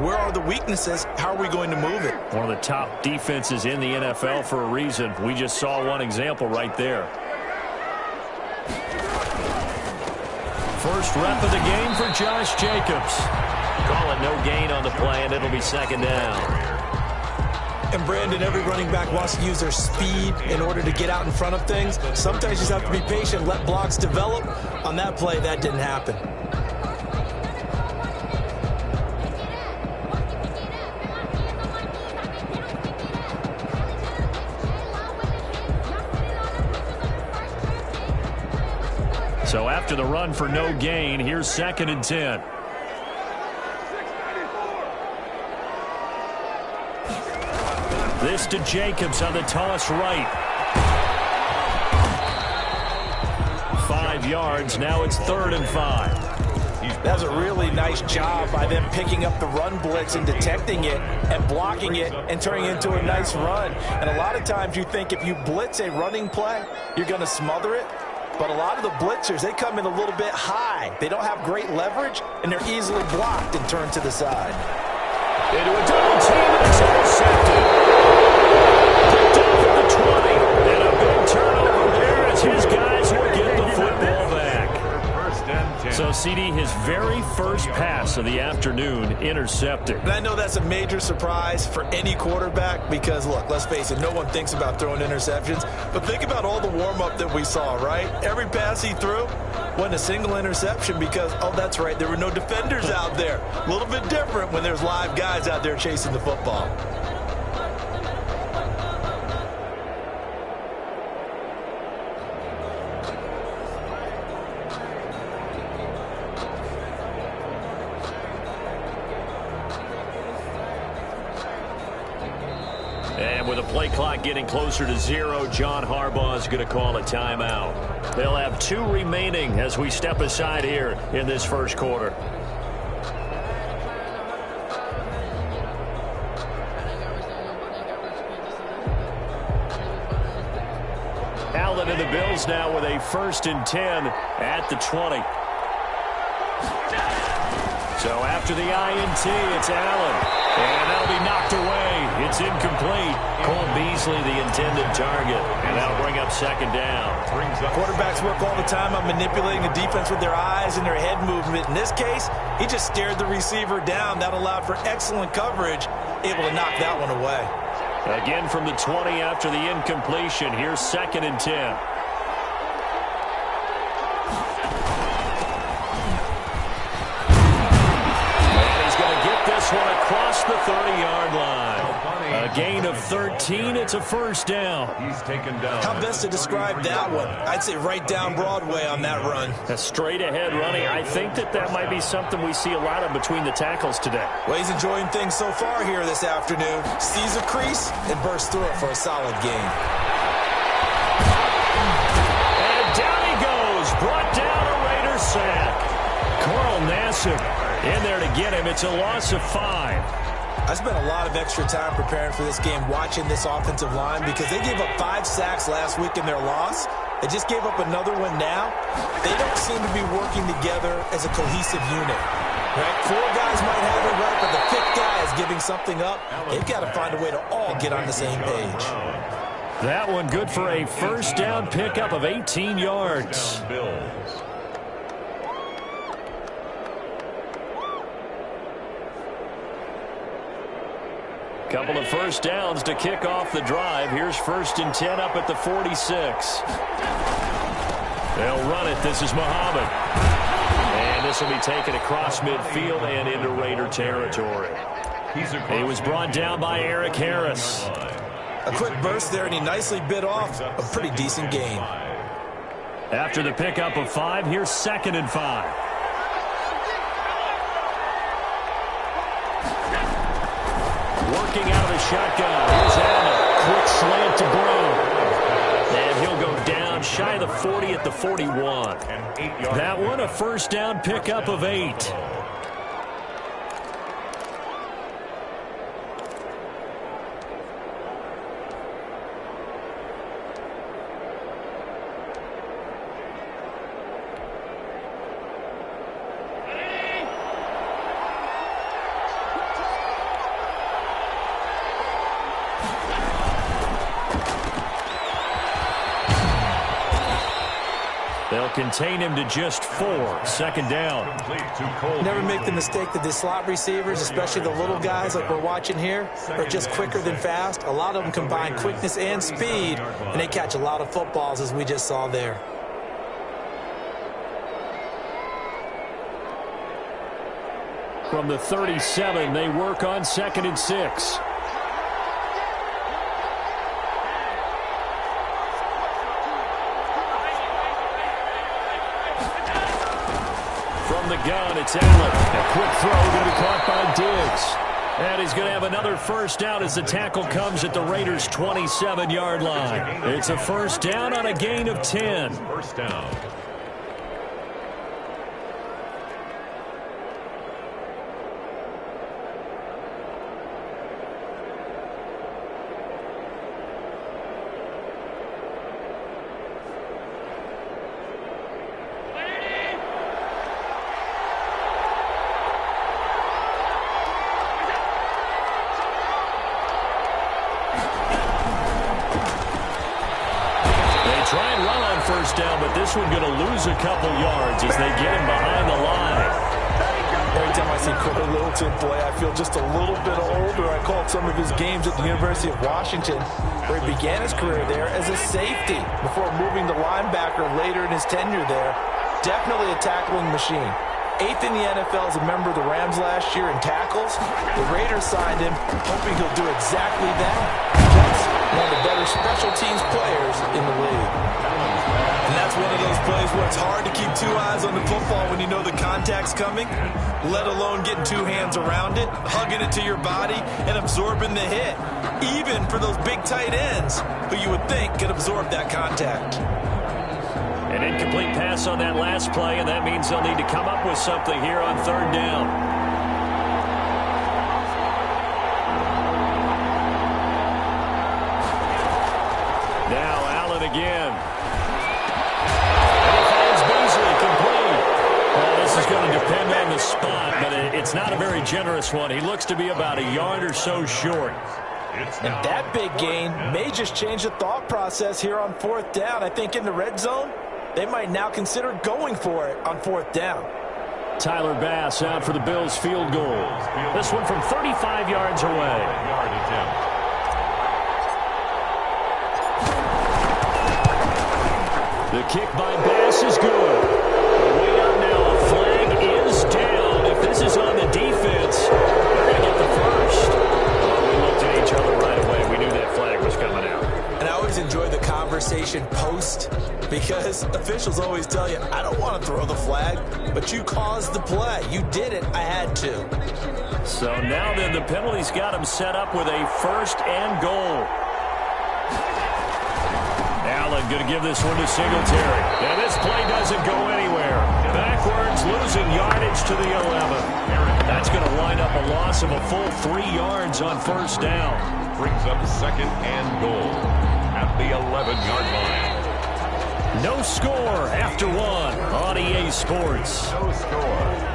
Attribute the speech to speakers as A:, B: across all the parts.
A: where are the weaknesses? How are we going to move it?
B: One of the top defenses in the NFL for a reason. We just saw one example right there. First rep of the game for Josh Jacobs. Call it no gain on the play, and it'll be second down.
A: And Brandon, every running back wants to use their speed in order to get out in front of things. Sometimes you just have to be patient, let blocks develop. On that play, that didn't happen.
B: So after the run for no gain, here's 2nd and 10. This to Jacobs on the toss right. 5 yards. Now it's 3rd and 5.
A: That was a really nice job by them picking up the run blitz and detecting it and blocking it and turning it into a nice run. And a lot of times you think if you blitz a running play, you're going to smother it. But a lot of the blitzers, they come in a little bit high. They don't have great leverage, and they're easily blocked and turned to the side.
B: Into a double team, and it's intercepted. Picked off at the 20. And a big turnover there as his guys will get the football back. So, CD, his very first pass of the afternoon intercepted.
A: And I know that's a major surprise for any quarterback because, look, let's face it, no one thinks about throwing interceptions. But think about all the warm-up that we saw, right? Every pass he threw wasn't a single interception because, oh, that's right, there were no defenders out there. A little bit different when there's live guys out there chasing the football.
B: And with the play clock getting closer to 0, John Harbaugh is going to call a timeout. They'll have 2 remaining as we step aside here in this first quarter. Allen and the Bills now with a 1st and 10 at the 20. So after the INT, it's Allen. And that'll be knocked away. It's incomplete. Cole Beasley, the intended target. And that'll bring up 2nd down.
A: Quarterbacks work all the time on manipulating the defense with their eyes and their head movement. In this case, he just stared the receiver down. That allowed for excellent coverage, able to knock that one away.
B: Again from the 20 after the incompletion. Here's 2nd and 10. One across the 30-yard line. A gain of 13. It's a 1st down.
C: He's taken down.
A: How best to describe that one? I'd say right down Broadway on that run.
B: A straight-ahead running. I think that might be something we see a lot of between the tackles today.
A: Well, he's enjoying things so far here this afternoon. Sees a crease and bursts through it for a solid gain.
B: And down he goes. Brought down a Raider sack. Carl Nassib in there to get him. It's a loss of 5.
A: I spent a lot of extra time preparing for this game watching this offensive line because they gave up 5 sacks last week in their loss. They just gave up another one now. They don't seem to be working together as a cohesive unit. Right? 4 guys might have it right, but the 5th guy is giving something up. They've got to find a way to all get on the same page.
B: That one good for a 1st down pickup of 18 yards. Couple of 1st downs to kick off the drive. Here's 1st and 10 up at the 46. They'll run it. This is Muhammad. And this will be taken across midfield and into Raider territory. He was brought down by Eric Harris.
A: A quick burst there, and he nicely bit off a pretty decent gain.
B: After the pickup of 5, here's 2nd and 5. Working out of the shotgun. Here's Allen. Quick slant to Brown. And he'll go down shy of the 40 at the 41. That one a 1st down pickup of 8. They'll contain him to just 4. Second down.
A: Never make the mistake that the slot receivers, especially the little guys like we're watching here, are just quicker than fast. A lot of them combine quickness and speed, and they catch a lot of footballs, as we just saw there.
B: From the 37, they work on 2nd and 6. From the gun, it's Allen. A quick throw going to be caught by Diggs. And he's going to have another first down as the tackle comes at the Raiders' 27-yard line. It's a first down on a gain of 10. First down. But this one going to lose a couple yards as they get him behind the line.
A: Every time I see Corey Littleton play, I feel just a little bit older. I called some of his games at the University of Washington, where he began his career there as a safety before moving to linebacker later in his tenure there. Definitely a tackling machine. 8th in the NFL as a member of the Rams last year in tackles. The Raiders signed him, hoping he'll do exactly that. Plus, one of the better special teams players in the league. And that's one of those plays where it's hard to keep 2 eyes on the football when you know the contact's coming, let alone getting 2 hands around it, hugging it to your body, and absorbing the hit. Even for those big tight ends who you would think could absorb that contact.
B: An incomplete pass on that last play, and that means they'll need to come up with something here on 3rd down. Now Allen again. This is going to depend on the spot, but it's not a very generous one. He looks to be about a yard or so short.
A: And that big gain may just change the thought process here on 4th down. I think in the red zone, they might now consider going for it on 4th down.
B: Tyler Bass out for the Bills field goal. This one from 35 yards away. The kick by Bass is good. Way up now, a flag is down. If this is on the defense, they're going to get the first. We looked at each other right away. We knew that flag was coming out.
A: And I always enjoy the conversation post, because officials always tell you, I don't want to throw the flag, but you caused the play. You did it. I had to.
B: So now then the penalty's got him set up with a 1st and goal. Allen going to give this one to Singletary. And this play doesn't go anywhere. Backwards, losing yardage to the 11. That's going to wind up a loss of a full 3 yards on 1st down.
C: Brings up 2nd and goal at the 11-yard line.
B: No score after 1 on EA Sports.
C: No score.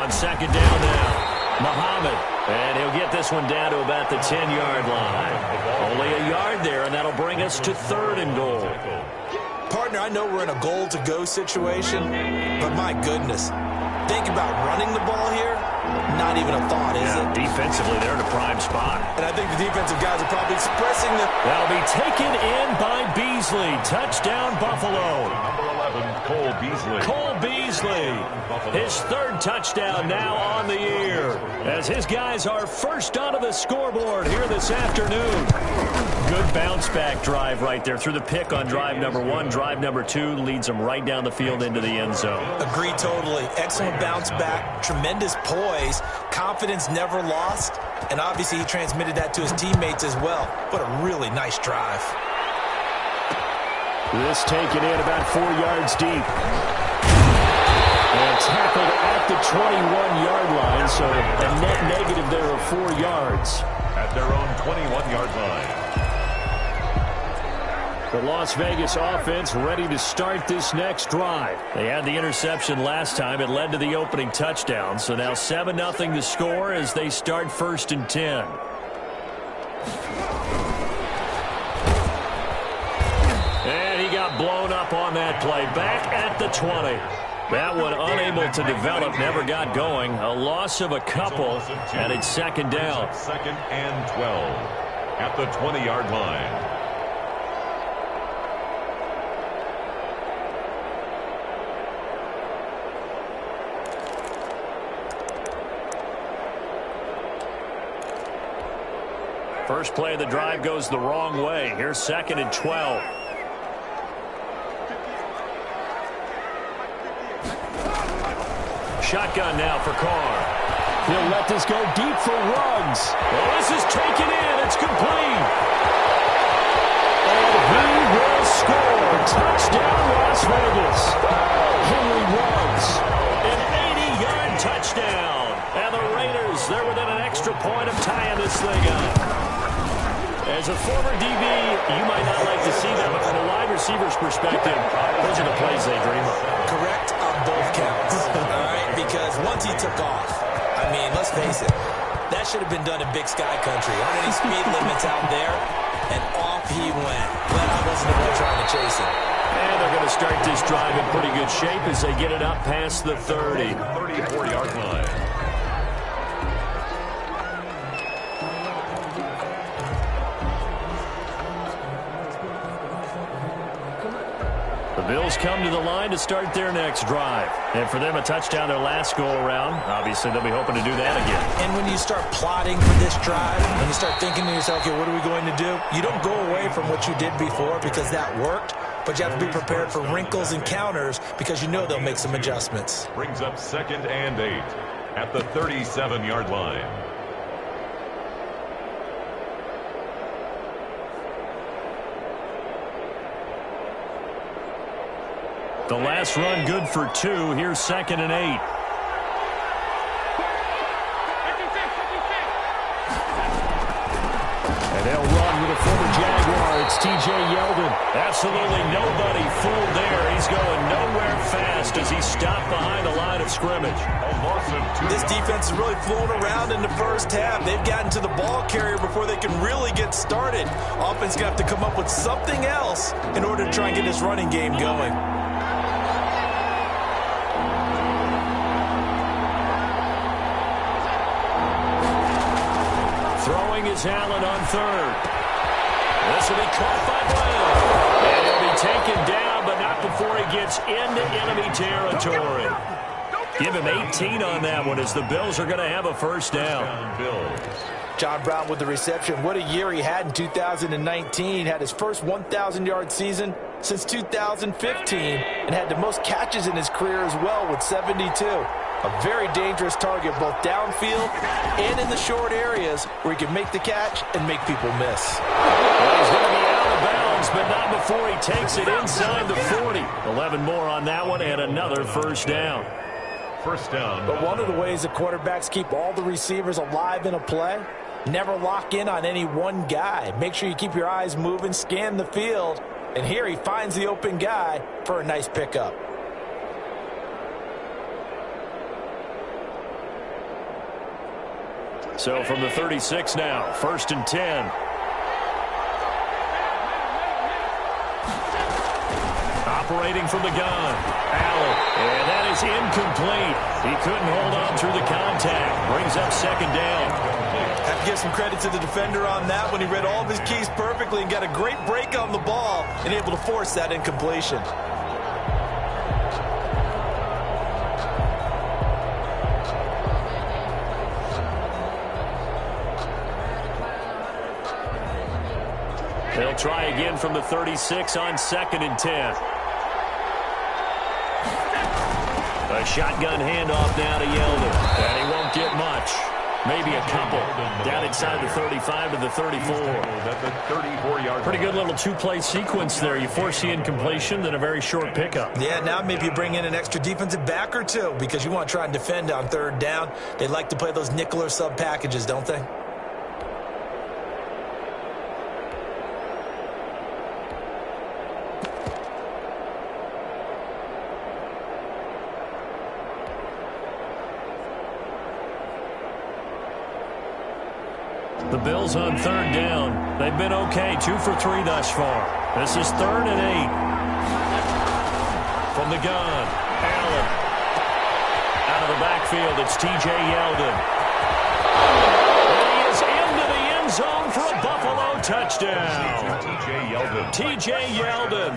B: Second down now. Muhammad. And he'll get this one down to about the 10-yard line. Only a yard there, and that'll bring us to 3rd and goal.
A: Partner, I know we're in a goal-to-go situation, but my goodness. Think about running the ball here. Not even a thought, is it?
B: Defensively, they're in a prime spot.
A: And I think the defensive guys are probably expressing that.
B: That'll be taken in by Beasley. Touchdown, Buffalo.
C: Number 11, Cole Beasley.
B: Cole Beasley. His 3rd touchdown now on the year, as his guys are first onto the scoreboard here this afternoon. Good bounce-back drive right there through the pick on drive number 1. Drive number 2 leads them right down the field into the end zone.
A: Agree totally. Excellent bounce-back, tremendous poise, confidence never lost, and obviously he transmitted that to his teammates as well. What a really nice drive.
B: This taken in about 4 yards deep. And tackled at the 21-yard line, so a net negative there of 4 yards.
C: At their own 21-yard line.
B: The Las Vegas offense ready to start this next drive. They had the interception last time. It led to the opening touchdown. So now 7-0 to score as they start 1st and 10. And he got blown up on that play. Back at the 20. That one unable to develop, never got going. A loss of a couple, and it's 2nd down.
C: 2nd and 12 at the 20-yard line.
B: First play of the drive goes the wrong way. Here's 2nd and 12. Shotgun now for Carr. He'll let this go deep for Ruggs. Well, this is taken in. It's complete. And he will score. Touchdown, Las Vegas. Henry Ruggs. An 80-yard touchdown. And the Raiders, they're within an extra point of tying this thing up. As a former DB, you might not like to see that, but from a wide receiver's perspective, those are the plays they dream of.
A: Correct on both counts, all right? Because once he took off, I mean, let's face it, that should have been done in Big Sky Country. Aren't any speed limits out there? And off he went. Glad I wasn't the one trying to chase him.
B: And they're going to start this drive in pretty good shape as they get it up past the 30.
C: 34-yard line.
B: The Bills come to the line to start their next drive. And for them, a touchdown their last go-around. Obviously, they'll be hoping to do that again.
A: And when you start plotting for this drive, when you start thinking to yourself, okay, what are we going to do? You don't go away from what you did before because that worked, but you have to be prepared for wrinkles and counters because you know they'll make some adjustments.
C: Brings up 2nd and 8 at the 37-yard line.
B: The last run good for 2. Here's 2nd and 8. And they'll run with a former Jaguar. It's T.J. Yeldon. Absolutely nobody fooled there. He's going nowhere fast as he's stopped behind the line of scrimmage.
A: This defense is really flown around in the first half. They've gotten to the ball carrier before they can really get started. Offense going to have to come up with something else in order to try and get this running game going.
B: Throwing is Allen on 3rd. This will be caught by Brown. And he'll be taken down, but not before he gets into enemy territory. Give him 18 on that one as the Bills are going to have a first down.
A: John Brown with the reception. What a year he had in 2019. Had his first 1,000-yard season since 2015 and had the most catches in his career as well with 72. A very dangerous target both downfield and in the short areas where he can make the catch and make people miss.
B: Well, he's going to be out of bounds, but not before he takes it inside the 40. 11 more on that one and another first down.
C: First down.
A: But one of the ways the quarterbacks keep all the receivers alive in a play, never lock in on any one guy. Make sure you keep your eyes moving, scan the field, and here he finds the open guy for a nice pickup.
B: So from the 36 now, 1st and 10. Operating from the gun, Allen, and that is incomplete. He couldn't hold on through the contact. Brings up 2nd down.
A: Have to give some credit to the defender on that when he read all of his keys perfectly and got a great break on the ball and able to force that incompletion.
B: They'll try again from the 36 on 2nd and 10. A shotgun handoff now to Yeldon. And he won't get much. Maybe a couple. Down inside the 35 to the 34.
C: That's a 34-yard.
B: Pretty good little two-play sequence there. You force the incompletion, then a very short pickup.
A: Yeah, now maybe you bring in an extra defensive back or two because you want to try and defend on 3rd down. They like to play those nickel or sub packages, don't they?
B: The Bills on third down. They've been okay, 2 for 3 thus far. This is 3rd and 8. From the gun, Allen. Out of the backfield, it's T.J. Yeldon. And he is into the end zone for a Buffalo touchdown. T.J. Yeldon,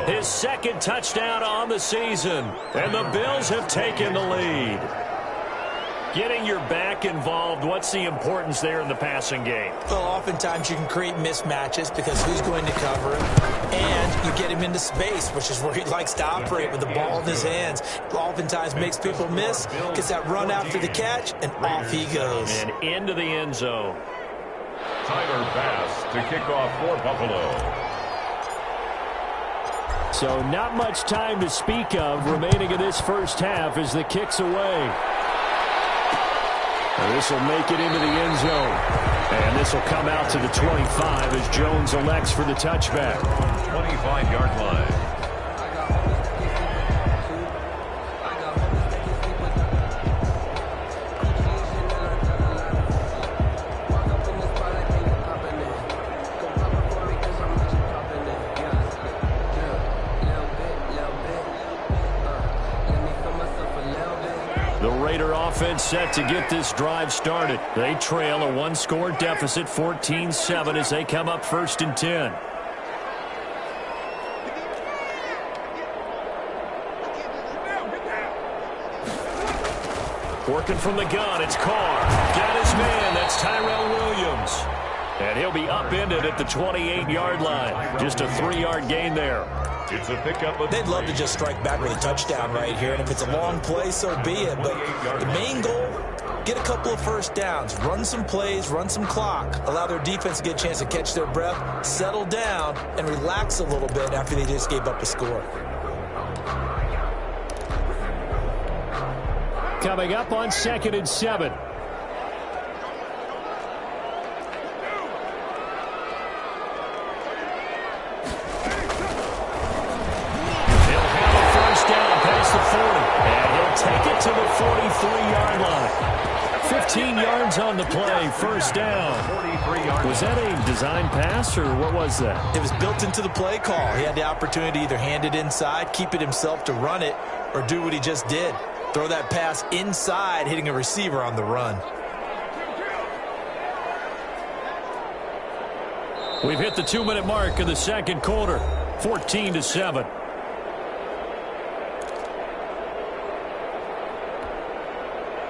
B: his 2nd touchdown on the season. And the Bills have taken the lead. Getting your back involved, what's the importance there in the passing game?
A: Well, oftentimes you can create mismatches because who's going to cover him, and you get him into space, which is where he likes to operate with the ball in his hands. Oftentimes makes people miss, gets that run after the catch, and off he goes.
B: And into the end zone.
C: Tyler Bass to kick off for Buffalo.
B: So not much time to speak of remaining in this first half as the kick's away. This will make it into the end zone. And this will come out to the 25 as Jones elects for the touchback.
C: 25-yard line.
B: Offense set to get this drive started. They trail a 1-score deficit, 14-7, as they come up 1st and 10. Working from the gun, it's Carr. Got his man, that's Tyrell Williams. And he'll be upended at the 28-yard line. Just a 3-yard gain there.
C: It's a pickup of
A: They'd love to just strike back with a touchdown right here, and if it's a long play, so be it. But the main goal, get a couple of first downs, run some plays, run some clock, allow their defense to get a chance to catch their breath, settle down, and relax a little bit after they just gave up a score.
B: Coming up on 2nd and 7. Take it to the 43-yard line. 15 yards on the play, first down. Was that a design pass, or what was that?
A: It was built into the play call. He had the opportunity to either hand it inside, keep it himself to run it, or do what he just did. Throw that pass inside, hitting a receiver on the run.
B: We've hit the 2-minute mark of the 2nd quarter, 14-7.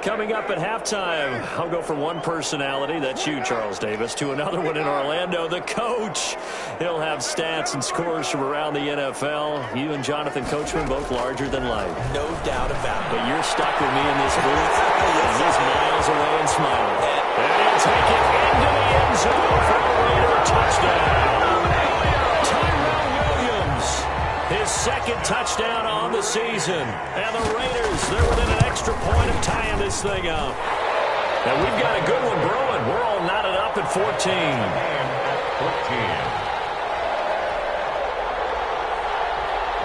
B: Coming up at halftime, I'll go from one personality, that's you, Charles Davis, to another one in Orlando, the coach. He'll have stats and scores from around the NFL. You and Jonathan Coachman, both larger than life.
A: No doubt about it.
B: But you're stuck with me in this booth. And he's miles away and smiling. And he'll take it into the end zone for a Raider touchdown. Tyrell Williams, his 2nd touchdown on the season. And the Raiders, they're within an extra point of tying this thing up. And we've got a good one brewing. We're all knotted up at 14.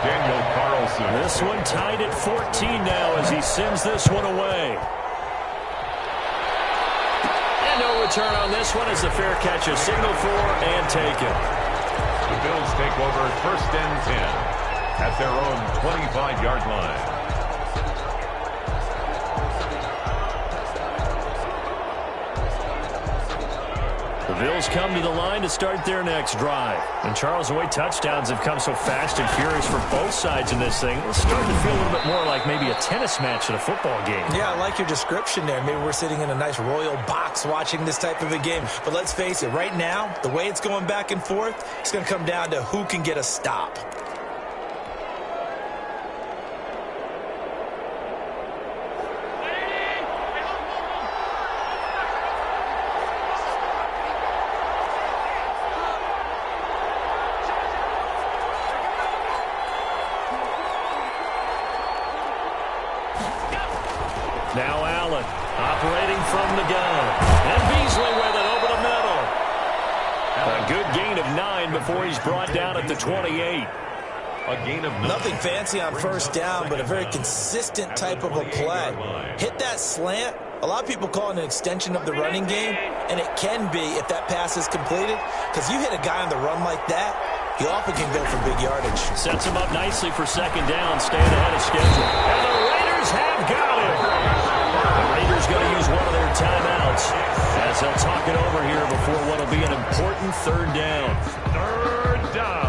C: Daniel Carlson.
B: This one tied at 14 now as he sends this one away. And no return on this one as the fair catch is signaled for and taken.
C: The Bills take over 1st and 10 at their own 25-yard line.
B: The Bills come to the line to start their next drive. And Charles, the way touchdowns have come so fast and furious for both sides in this thing, it's starting to feel a little bit more like maybe a tennis match at a football game.
A: Yeah, I like your description there. Maybe we're sitting in a nice royal box watching this type of a game. But let's face it, right now, the way it's going back and forth, it's going to come down to who can get a stop.
B: Now Allen operating from the gun. And Beasley with it over the middle. A good gain of 9 before he's brought down at the 28.
C: A gain of 9.
A: Nothing fancy on first down, but a very consistent type of a play. Hit that slant, A lot of people call it an extension of the running game, and it can be if that pass is completed, because you hit a guy on the run like that, he often can go for big yardage.
B: Sets him up nicely for second down, staying ahead of schedule. And the Raiders have got him. The Raiders going to use one of their timeouts as they'll talk it over here before what will be an important third down.
C: Third down.